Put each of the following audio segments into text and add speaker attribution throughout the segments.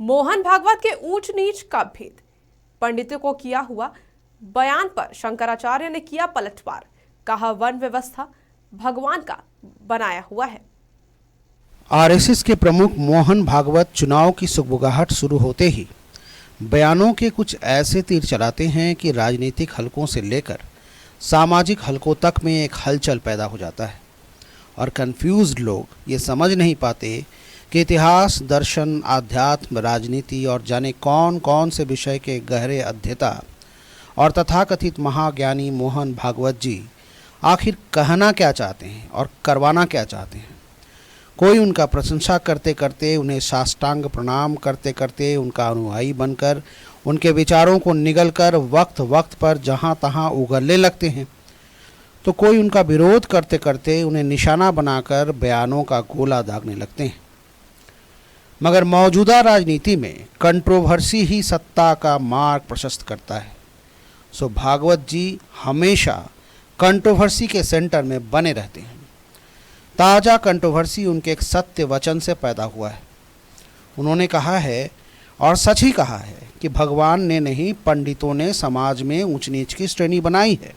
Speaker 1: मोहन भागवत के ऊंच नीच का भेद, पंडितों को किया हुआ बयान पर शंकराचार्य ने किया पलटवार। कहा वन व्यवस्था भगवान का बनाया हुआ है।
Speaker 2: आरएसएस के प्रमुख मोहन भागवत चुनाव की सुगबुगाहट शुरू होते ही बयानों के कुछ ऐसे तीर चलाते हैं कि राजनीतिक हलकों से लेकर सामाजिक हलकों तक में एक हलचल पैदा हो जाता है और कंफ्यूज्ड लोग ये समझ नहीं पाते कि इतिहास, दर्शन, आध्यात्म, राजनीति और जाने कौन कौन से विषय के गहरे अध्येता और तथाकथित महाज्ञानी मोहन भागवत जी आखिर कहना क्या चाहते हैं और करवाना क्या चाहते हैं। कोई उनका प्रशंसा करते करते, उन्हें साष्टांग प्रणाम करते करते, उनका अनुयायी बनकर उनके विचारों को निगलकर वक्त वक्त पर जहाँ तहाँ उगलने लगते हैं, तो कोई उनका विरोध करते करते उन्हें निशाना बनाकर बयानों का गोला दागने लगते हैं। मगर मौजूदा राजनीति में कंट्रोवर्सी ही सत्ता का मार्ग प्रशस्त करता है। सो भागवत जी हमेशा कंट्रोवर्सी के सेंटर में बने रहते हैं। ताज़ा कंट्रोवर्सी उनके एक सत्य वचन से पैदा हुआ है। उन्होंने कहा है, और सच ही कहा है, कि भगवान ने नहीं, पंडितों ने समाज में ऊंच नीच की श्रेणी बनाई है।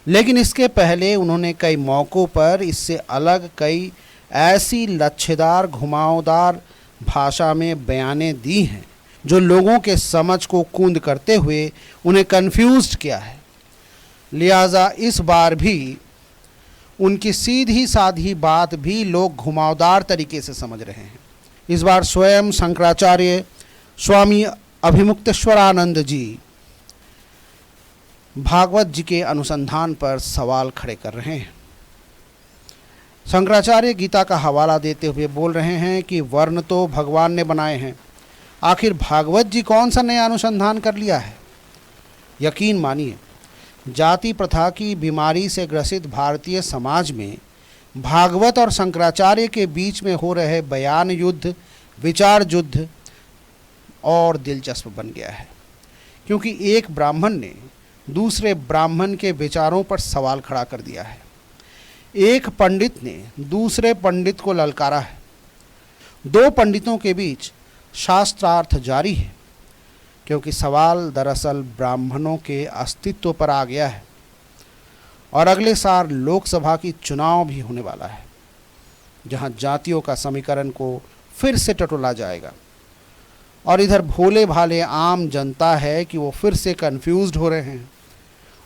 Speaker 2: लेकिन इसके पहले उन्होंने कई मौक़ों पर इससे अलग कई ऐसी लच्छेदार, घुमावदार भाषा में बयानें दी हैं जो लोगों के समझ को कूंद करते हुए उन्हें कन्फ्यूज्ड किया है। लिहाजा इस बार भी उनकी सीधी साधी बात भी लोग घुमावदार तरीके से समझ रहे हैं। इस बार स्वयं शंकराचार्य स्वामी अभिमुक्तेश्वरानंद जी भागवत जी के अनुसंधान पर सवाल खड़े कर रहे हैं। शंकराचार्य गीता का हवाला देते हुए बोल रहे हैं कि वर्ण तो भगवान ने बनाए हैं, आखिर भागवत जी कौन सा नया अनुसंधान कर लिया है। यकीन मानिए, जाति प्रथा की बीमारी से ग्रसित भारतीय समाज में भागवत और शंकराचार्य के बीच में हो रहे बयान युद्ध, विचार युद्ध और दिलचस्प बन गया है, क्योंकि एक ब्राह्मण ने दूसरे ब्राह्मण के विचारों पर सवाल खड़ा कर दिया है। एक पंडित ने दूसरे पंडित को ललकारा है। दो पंडितों के बीच शास्त्रार्थ जारी है, क्योंकि सवाल दरअसल ब्राह्मणों के अस्तित्व पर आ गया है। और अगले साल लोकसभा की चुनाव भी होने वाला है, जहां जातियों का समीकरण को फिर से टटोला जाएगा। और इधर भोले भाले आम जनता है कि वो फिर से कन्फ्यूज्ड हो रहे हैं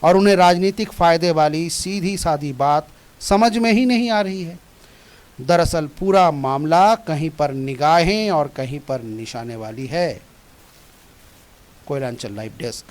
Speaker 2: और उन्हें राजनीतिक फ़ायदे वाली सीधी सादी बात समझ में ही नहीं आ रही है। दरअसल पूरा मामला कहीं पर निगाहें और कहीं पर निशाने वाली है। Koylanchal live desk.